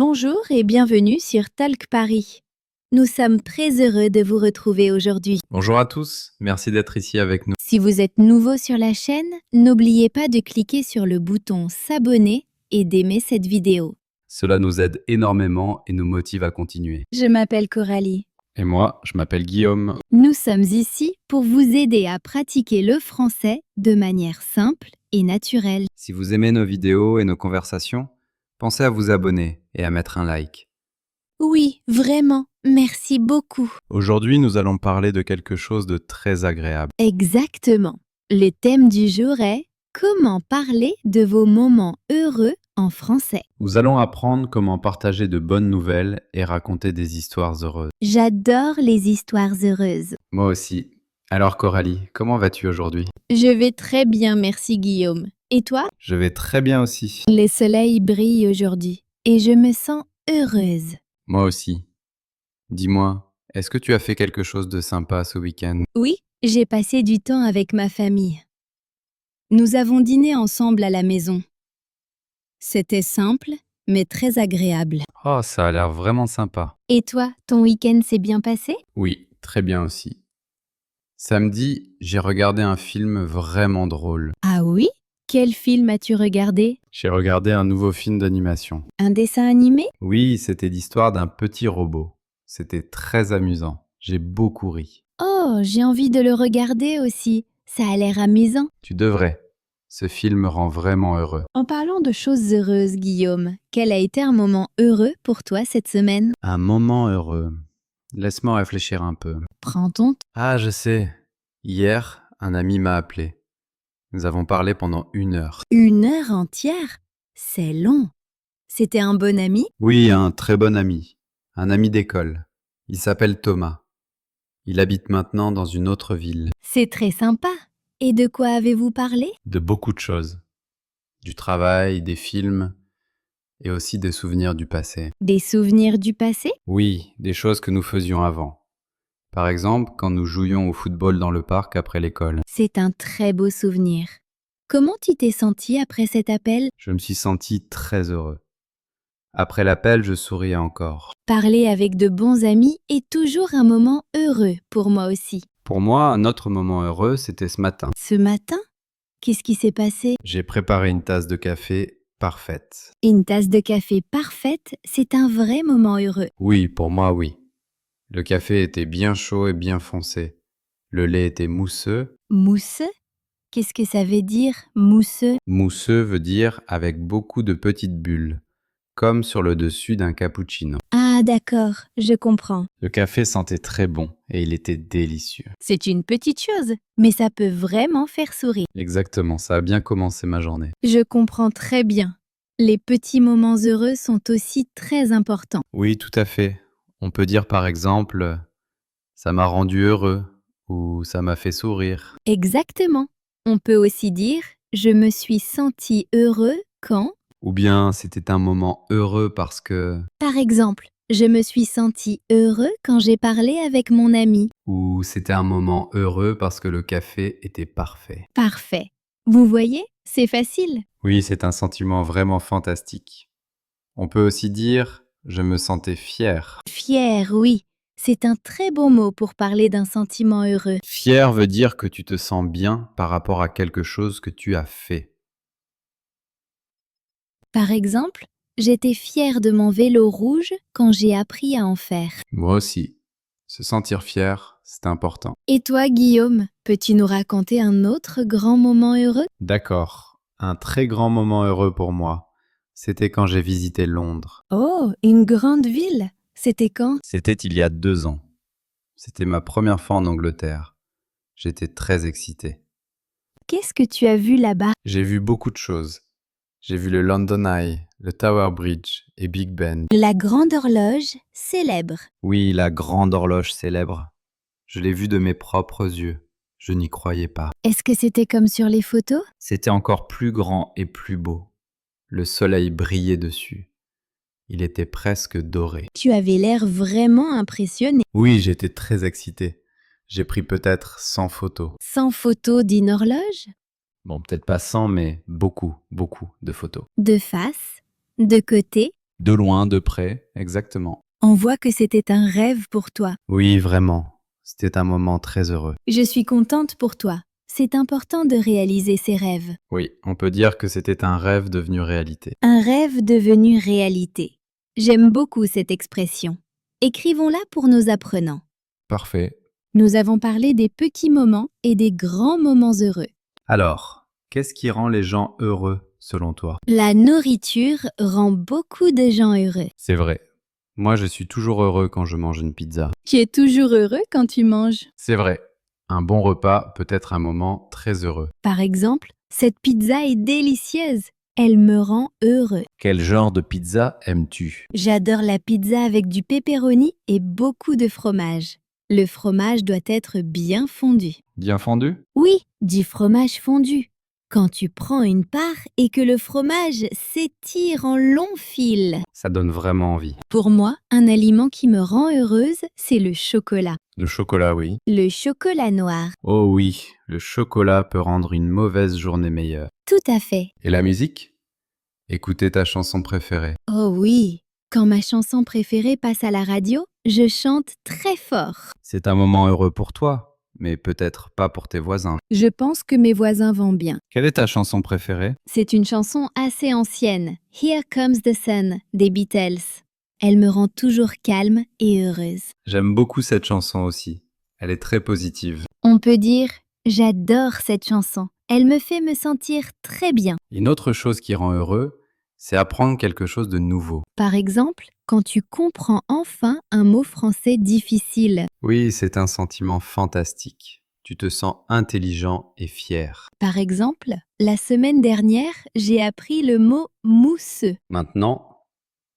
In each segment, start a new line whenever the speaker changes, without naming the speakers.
Bonjour et bienvenue sur Talk Paris. Nous sommes très heureux de vous retrouver aujourd'hui.
Bonjour à tous, merci d'être ici avec nous.
Si vous êtes nouveau sur la chaîne, n'oubliez pas de cliquer sur le bouton s'abonner et d'aimer cette vidéo.
Cela nous aide énormément et nous motive à continuer.
Je m'appelle Coralie.
Et moi, je m'appelle Guillaume.
Nous sommes ici pour vous aider à pratiquer le français de manière simple et naturelle.
Si vous aimez nos vidéos et nos conversations, pensez à vous abonner et à mettre un like.
Oui, vraiment, merci beaucoup.
Aujourd'hui, nous allons parler de quelque chose de très agréable.
Exactement. Le thème du jour est « Comment parler de vos moments heureux en français ?»
Nous allons apprendre comment partager de bonnes nouvelles et raconter des histoires heureuses.
J'adore les histoires heureuses.
Moi aussi. Alors Coralie, comment vas-tu aujourd'hui?
Je vais très bien, merci Guillaume. Et toi?
Je vais très bien aussi.
Le soleil brille aujourd'hui et je me sens heureuse.
Moi aussi. Dis-moi, est-ce que tu as fait quelque chose de sympa ce week-end?
Oui, j'ai passé du temps avec ma famille. Nous avons dîné ensemble à la maison. C'était simple, mais très agréable.
Oh, ça a l'air vraiment sympa.
Et toi, ton week-end s'est bien passé?
Oui, très bien aussi. Samedi, j'ai regardé un film vraiment drôle.
Ah oui? Quel film as-tu regardé?
J'ai regardé un nouveau film d'animation.
Un dessin animé?
Oui, c'était l'histoire d'un petit robot. C'était très amusant. J'ai beaucoup ri.
Oh, j'ai envie de le regarder aussi. Ça a l'air amusant.
Tu devrais. Ce film me rend vraiment heureux.
En parlant de choses heureuses, Guillaume, quel a été un moment heureux pour toi cette semaine?
Un moment heureux. Laisse-moi réfléchir un peu.
Prends ton temps.
Ah, je sais. Hier, un ami m'a appelé. Nous avons parlé pendant 1 heure.
1 heure entière? C'est long. C'était un bon ami?
Oui, un très bon ami. Un ami d'école. Il s'appelle Thomas. Il habite maintenant dans une autre ville.
C'est très sympa. Et de quoi avez-vous parlé?
De beaucoup de choses. Du travail, des films et aussi des souvenirs du passé.
Des souvenirs du passé?
Oui, des choses que nous faisions avant. Par exemple, quand nous jouions au football dans le parc après l'école.
C'est un très beau souvenir. Comment tu t'es senti après cet appel?
Je me suis senti très heureux. Après l'appel, je souriais encore.
Parler avec de bons amis est toujours un moment heureux pour moi aussi.
Pour moi, un autre moment heureux, c'était ce matin.
Ce matin, qu'est-ce qui s'est passé?
J'ai préparé une tasse de café parfaite.
Une tasse de café parfaite, c'est un vrai moment heureux.
Oui, pour moi, oui. Le café était bien chaud et bien foncé. Le lait était mousseux.
Mousseux? Qu'est-ce que ça veut dire, mousseux?
Mousseux veut dire avec beaucoup de petites bulles, comme sur le dessus d'un cappuccino.
Ah d'accord, je comprends.
Le café sentait très bon et il était délicieux.
C'est une petite chose, mais ça peut vraiment faire sourire.
Exactement, ça a bien commencé ma journée.
Je comprends très bien. Les petits moments heureux sont aussi très importants.
Oui, tout à fait. On peut dire par exemple, ça m'a rendu heureux ou ça m'a fait sourire.
Exactement. On peut aussi dire je me suis senti heureux quand,
Ou bien c'était un moment heureux parce que...
par exemple, je me suis senti heureux quand j'ai parlé avec mon ami.
Ou c'était un moment heureux parce que le café était parfait.
Parfait. Vous voyez, c'est facile.
Oui, c'est un sentiment vraiment fantastique. On peut aussi dire je me sentais fier.
Fier, oui. C'est un très beau mot pour parler d'un sentiment heureux.
Fier veut dire que tu te sens bien par rapport à quelque chose que tu as fait.
Par exemple, j'étais fière de mon vélo rouge quand j'ai appris à en faire.
Moi aussi. Se sentir fier, c'est important.
Et toi, Guillaume, peux-tu nous raconter un autre grand moment heureux?
D'accord. Un très grand moment heureux pour moi, c'était quand j'ai visité Londres.
Oh, une grande ville. C'était quand?
C'était il y a 2 ans. C'était ma première fois en Angleterre. J'étais très excité.
Qu'est-ce que tu as vu là-bas?
J'ai vu beaucoup de choses. J'ai vu le London Eye, le Tower Bridge et Big Ben.
La grande horloge célèbre.
Oui, la grande horloge célèbre. Je l'ai vue de mes propres yeux. Je n'y croyais pas.
Est-ce que c'était comme sur les photos?
C'était encore plus grand et plus beau. Le soleil brillait dessus. Il était presque doré.
Tu avais l'air vraiment impressionné.
Oui, j'étais très excité. J'ai pris peut-être 100 photos.
100 photos d'une horloge?
Bon, peut-être pas 100, mais beaucoup, beaucoup de photos.
De face? De côté?
De loin, de près, exactement.
On voit que c'était un rêve pour toi.
Oui, vraiment. C'était un moment très heureux.
Je suis contente pour toi. C'est important de réaliser ses rêves.
Oui, on peut dire que c'était un rêve devenu réalité.
Un rêve devenu réalité. J'aime beaucoup cette expression. Écrivons-la pour nos apprenants.
Parfait.
Nous avons parlé des petits moments et des grands moments heureux.
Alors, qu'est-ce qui rend les gens heureux, selon toi?
La nourriture rend beaucoup de gens heureux.
C'est vrai. Moi, je suis toujours heureux quand je mange une pizza.
Tu es toujours heureux quand tu manges.
C'est vrai. Un bon repas peut être un moment très heureux.
Par exemple, cette pizza est délicieuse. Elle me rend heureux.
Quel genre de pizza aimes-tu?
J'adore la pizza avec du pepperoni et beaucoup de fromage. Le fromage doit être bien fondu.
Bien fondu?
Oui, du fromage fondu. Quand tu prends une part et que le fromage s'étire en longs fils.
Ça donne vraiment envie.
Pour moi, un aliment qui me rend heureuse, c'est le chocolat.
Le chocolat, oui.
Le chocolat noir.
Oh oui, le chocolat peut rendre une mauvaise journée meilleure.
Tout à fait.
Et la musique? Écouter ta chanson préférée.
Oh oui, quand ma chanson préférée passe à la radio, je chante très fort.
C'est un moment heureux pour toi, mais peut-être pas pour tes voisins.
Je pense que mes voisins vont bien.
Quelle est ta chanson préférée?
C'est une chanson assez ancienne, Here Comes the Sun, des Beatles. Elle me rend toujours calme et heureuse.
J'aime beaucoup cette chanson aussi. Elle est très positive.
On peut dire, j'adore cette chanson. Elle me fait me sentir très bien.
Une autre chose qui rend heureux, c'est apprendre quelque chose de nouveau.
Par exemple, quand tu comprends enfin un mot français difficile.
Oui, c'est un sentiment fantastique. Tu te sens intelligent et fier.
Par exemple, la semaine dernière, j'ai appris le mot mousseux.
Maintenant,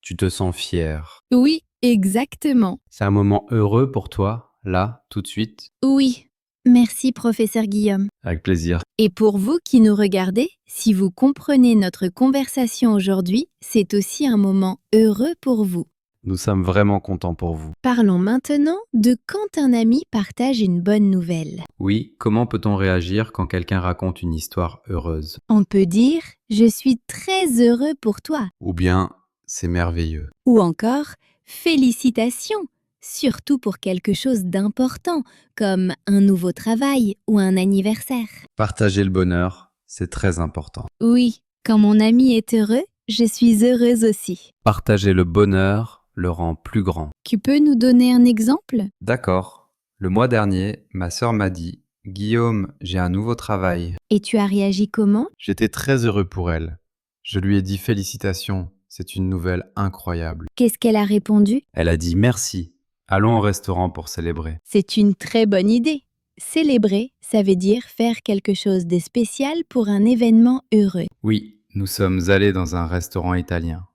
tu te sens fier.
Oui, exactement.
C'est un moment heureux pour toi, là, tout de suite?
Oui. Merci, professeur Guillaume.
Avec plaisir.
Et pour vous qui nous regardez, si vous comprenez notre conversation aujourd'hui, c'est aussi un moment heureux pour vous.
Nous sommes vraiment contents pour vous.
Parlons maintenant de quand un ami partage une bonne nouvelle.
Oui, comment peut-on réagir quand quelqu'un raconte une histoire heureuse?
On peut dire « Je suis très heureux pour toi »
Ou bien, c'est merveilleux.
ou encore « Félicitations » surtout pour quelque chose d'important, comme un nouveau travail ou un anniversaire.
Partager le bonheur, c'est très important.
Oui, quand mon ami est heureux, je suis heureuse aussi.
Partager le bonheur le rend plus grand.
Tu peux nous donner un exemple?
D'accord. Le mois dernier, ma sœur m'a dit « Guillaume, j'ai un nouveau travail.
Et tu as réagi comment? »
J'étais très heureux pour elle. Je lui ai dit félicitations, c'est une nouvelle incroyable.
Qu'est-ce qu'elle a répondu?
Elle a dit merci. Allons au restaurant pour célébrer.
C'est une très bonne idée. Célébrer, ça veut dire faire quelque chose de spécial pour un événement heureux.
Oui, nous sommes allés dans un restaurant italien.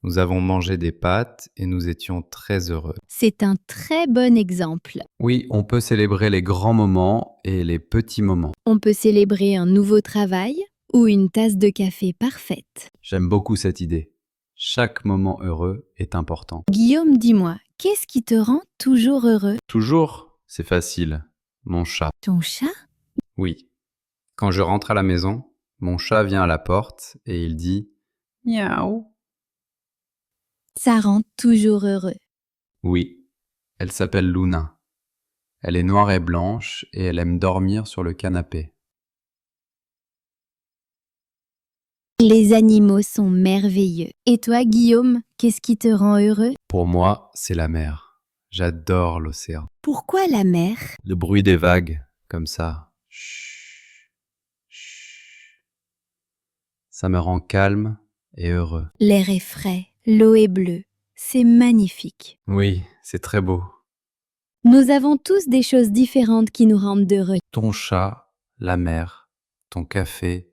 Nous avons mangé des pâtes et nous étions très heureux.
C'est un très bon exemple.
Oui, on peut célébrer les grands moments et les petits moments.
On peut célébrer un nouveau travail ou une tasse de café parfaite.
J'aime beaucoup cette idée. Chaque moment heureux est important.
Guillaume, dis-moi, qu'est-ce qui te rend toujours heureux?
Toujours, c'est facile. Mon chat.
Ton chat?
Oui. Quand je rentre à la maison, mon chat vient à la porte et il dit « Miaou ».
Ça rend toujours heureux.
Oui, elle s'appelle Luna. Elle est noire et blanche et elle aime dormir sur le canapé.
Les animaux sont merveilleux. Et toi, Guillaume, qu'est-ce qui te rend heureux?
Pour moi, c'est la mer. J'adore l'océan.
Pourquoi la mer?
Le bruit des vagues, comme ça. Chut, chut. Ça me rend calme et heureux.
L'air est frais, l'eau est bleue. C'est magnifique.
Oui, c'est très beau.
Nous avons tous des choses différentes qui nous rendent heureux.
Ton chat, la mer, ton café,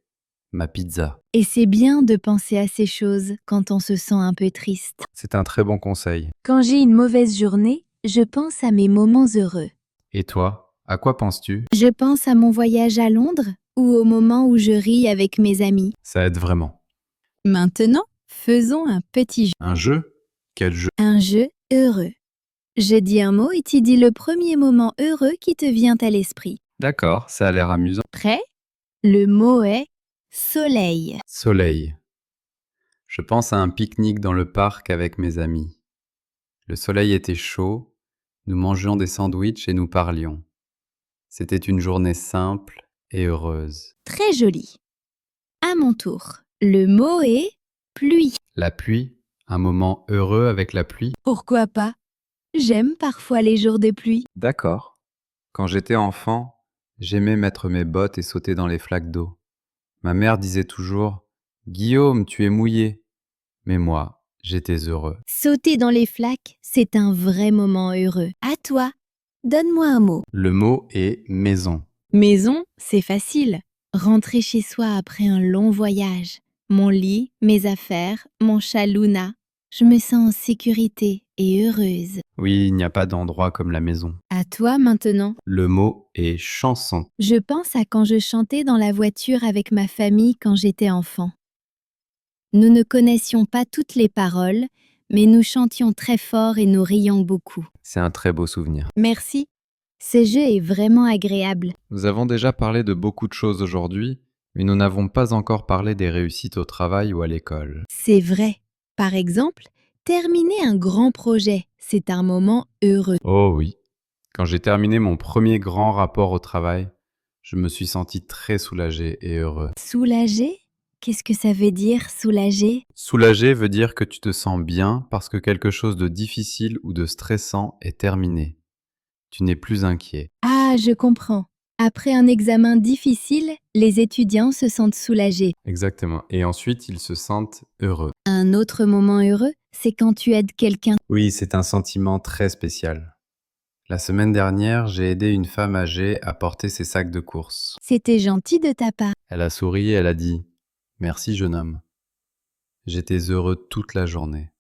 ma pizza.
Et c'est bien de penser à ces choses quand on se sent un peu triste.
C'est un très bon conseil.
Quand j'ai une mauvaise journée, je pense à mes moments heureux.
Et toi, à quoi penses-tu?
Je pense à mon voyage à Londres ou au moment où je ris avec mes amis.
Ça aide vraiment.
Maintenant, faisons un petit jeu.
Un jeu? Quel jeu?
Un jeu heureux. Je dis un mot et tu dis le premier moment heureux qui te vient à l'esprit.
D'accord, ça a l'air amusant.
Prêt? Le mot est soleil.
Soleil. Je pense à un pique-nique dans le parc avec mes amis. Le soleil était chaud, nous mangions des sandwichs et nous parlions. C'était une journée simple et heureuse.
Très joli. À mon tour, le mot est pluie.
La pluie, un moment heureux avec la pluie.
Pourquoi pas? J'aime parfois les jours de pluie.
D'accord. Quand j'étais enfant, j'aimais mettre mes bottes et sauter dans les flaques d'eau. Ma mère disait toujours « Guillaume, tu es mouillé ». Mais moi, j'étais heureux.
Sauter dans les flaques, c'est un vrai moment heureux. À toi, donne-moi un mot.
Le mot est maison.
Maison, c'est facile. Rentrer chez soi après un long voyage. Mon lit, mes affaires, mon chat Luna. Je me sens en sécurité et heureuse.
Oui, il n'y a pas d'endroit comme la maison.
À toi maintenant.
Le mot est chanson.
Je pense à quand je chantais dans la voiture avec ma famille quand j'étais enfant. Nous ne connaissions pas toutes les paroles, mais nous chantions très fort et nous rions beaucoup.
C'est un très beau souvenir.
Merci. Ce jeu est vraiment agréable.
Nous avons déjà parlé de beaucoup de choses aujourd'hui, mais nous n'avons pas encore parlé des réussites au travail ou à l'école.
C'est vrai. Par exemple, terminer un grand projet, c'est un moment heureux.
Oh oui. Quand j'ai terminé mon premier grand rapport au travail, je me suis senti très soulagé et heureux.
Soulagé? Qu'est-ce que ça veut dire, soulagé?
Soulagé veut dire que tu te sens bien parce que quelque chose de difficile ou de stressant est terminé. Tu n'es plus inquiet.
Ah, je comprends. Après un examen difficile, les étudiants se sentent soulagés.
Exactement. Et ensuite, ils se sentent heureux.
Un autre moment heureux, c'est quand tu aides quelqu'un.
Oui, c'est un sentiment très spécial. La semaine dernière, j'ai aidé une femme âgée à porter ses sacs de course.
C'était gentil de ta part.
Elle a souri et elle a dit « Merci, jeune homme ». J'étais heureux toute la journée.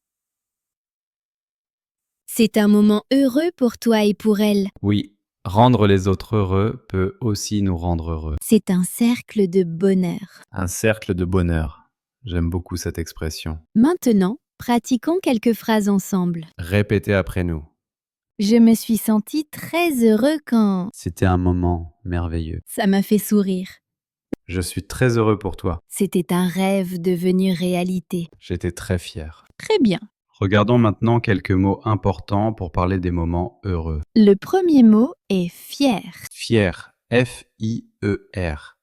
C'est un moment heureux pour toi et pour elle.
Oui, rendre les autres heureux peut aussi nous rendre heureux.
C'est un cercle de bonheur.
Un cercle de bonheur. J'aime beaucoup cette expression.
Maintenant, pratiquons quelques phrases ensemble.
Répétez après nous.
Je me suis senti très heureux quand...
C'était un moment merveilleux.
Ça m'a fait sourire.
Je suis très heureux pour toi.
C'était un rêve devenu réalité.
J'étais très fier.
Très bien.
Regardons maintenant quelques mots importants pour parler des moments heureux.
Le premier mot est fier.
Fier, F-I-E-R.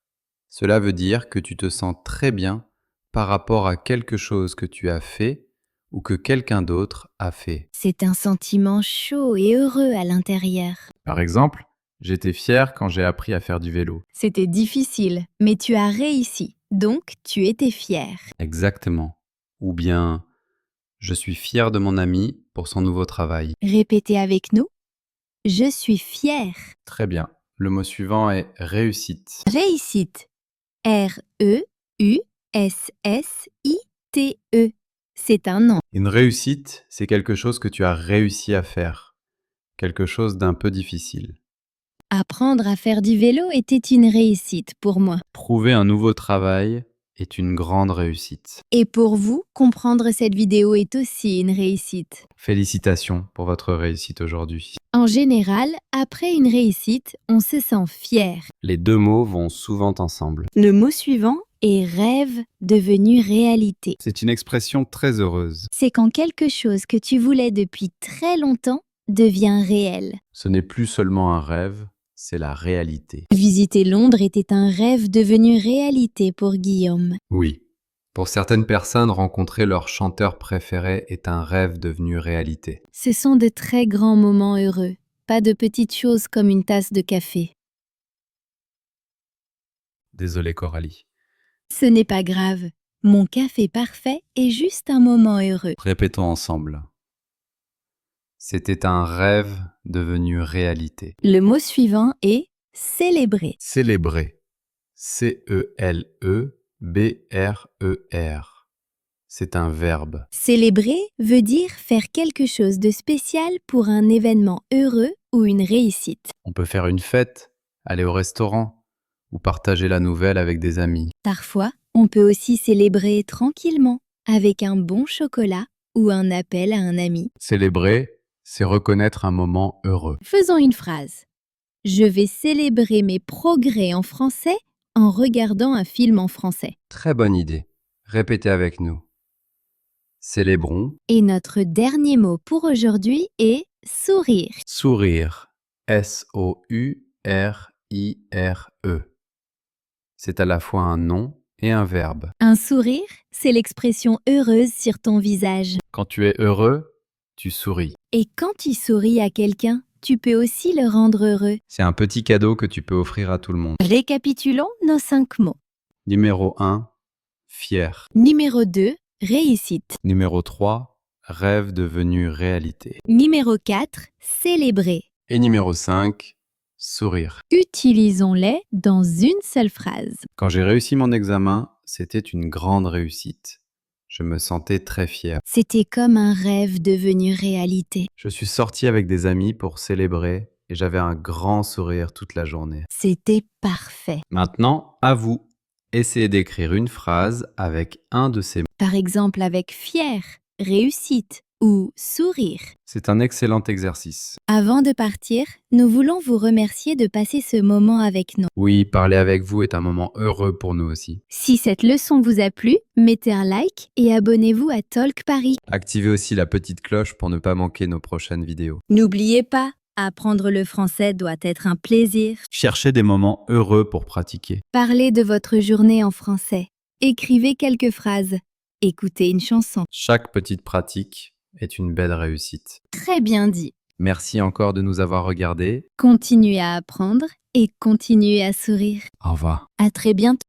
Cela veut dire que tu te sens très bien par rapport à quelque chose que tu as fait ou que quelqu'un d'autre a fait.
C'est un sentiment chaud et heureux à l'intérieur.
Par exemple, j'étais fier quand j'ai appris à faire du vélo.
C'était difficile, mais tu as réussi, donc tu étais fier.
Exactement. Ou bien, je suis fier de mon ami pour son nouveau travail.
Répétez avec nous. Je suis fier.
Très bien. Le mot suivant est réussite.
Réussite. R-E-U-S-S-I-T-E. C'est un nom.
Une réussite, c'est quelque chose que tu as réussi à faire. Quelque chose d'un peu difficile.
Apprendre à faire du vélo était une réussite pour moi.
Trouver un nouveau travail est une grande réussite.
Et pour vous, comprendre cette vidéo est aussi une réussite.
Félicitations pour votre réussite aujourd'hui.
En général, après une réussite, on se sent fier.
Les deux mots vont souvent ensemble.
Le mot suivant est rêve devenu réalité.
C'est une expression très heureuse.
C'est quand quelque chose que tu voulais depuis très longtemps devient réel.
Ce n'est plus seulement un rêve, c'est la réalité.
Visiter Londres était un rêve devenu réalité pour Guillaume.
Oui. Pour certaines personnes, rencontrer leur chanteur préféré est un rêve devenu réalité.
Ce sont de très grands moments heureux, pas de petites choses comme une tasse de café.
Désolé Coralie.
Ce n'est pas grave. Mon café parfait est juste un moment heureux.
Répétons ensemble. C'était un rêve devenu réalité.
Le mot suivant est célébrer.
Célébrer. C-E-L-E-B-R-E-R. C'est un verbe.
Célébrer veut dire faire quelque chose de spécial pour un événement heureux ou une réussite.
On peut faire une fête, aller au restaurant ou partager la nouvelle avec des amis.
Parfois, on peut aussi célébrer tranquillement avec un bon chocolat ou un appel à un ami.
Célébrer, c'est reconnaître un moment heureux.
Faisons une phrase. Je vais célébrer mes progrès en français en regardant un film en français.
Très bonne idée. Répétez avec nous. Célébrons.
Et notre dernier mot pour aujourd'hui est sourire.
Sourire. S-O-U-R-I-R-E. C'est à la fois un nom et un verbe.
Un sourire, c'est l'expression heureuse sur ton visage.
Quand tu es heureux, tu souris.
Et quand tu souris à quelqu'un, tu peux aussi le rendre heureux.
C'est un petit cadeau que tu peux offrir à tout le monde.
Récapitulons nos 5 mots.
Numéro 1, fier.
Numéro 2, réussite.
Numéro 3, rêve devenu réalité.
Numéro 4, célébrer.
Et numéro 5, sourire.
Utilisons-les dans une seule phrase.
Quand j'ai réussi mon examen, c'était une grande réussite. Je me sentais très fier.
C'était comme un rêve devenu réalité.
Je suis sorti avec des amis pour célébrer et j'avais un grand sourire toute la journée.
C'était parfait.
Maintenant, à vous. Essayez d'écrire une phrase avec un de ces mots.
Par exemple avec fier, réussite ou sourire.
C'est un excellent exercice.
Avant de partir, nous voulons vous remercier de passer ce moment avec nous.
Oui, parler avec vous est un moment heureux pour nous aussi.
Si cette leçon vous a plu, mettez un like et abonnez-vous à Talk Paris.
Activez aussi la petite cloche pour ne pas manquer nos prochaines vidéos.
N'oubliez pas, apprendre le français doit être un plaisir.
Cherchez des moments heureux pour pratiquer.
Parlez de votre journée en français. Écrivez quelques phrases. Écoutez une chanson.
Chaque petite pratique est une belle réussite.
Très bien dit.
Merci encore de nous avoir regardés.
Continuez à apprendre et continuez à sourire.
Au revoir.
À très bientôt.